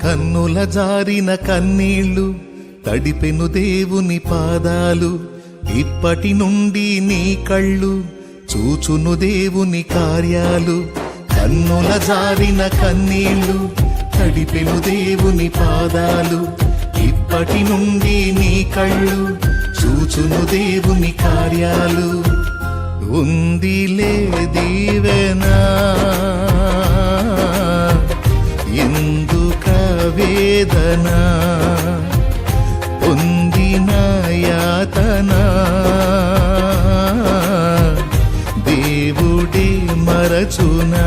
కన్నుల జారిన కన్నీళ్లు తడిపెను దేవుని పాదాలు. ఇప్పటి నుండి నీ కళ్ళు చూచును దేవుని కార్యాలు. కన్నుల జారిన కన్నీళ్లు తడిపెను దేవుని పాదాలు. ఇప్పటి నుండి నీ కళ్ళు చూచును దేవుని కార్యాలు. ఉందిలే దీవెనా ఎందుక వేదన, పొందిన యాతన దేవుడే మరచునా.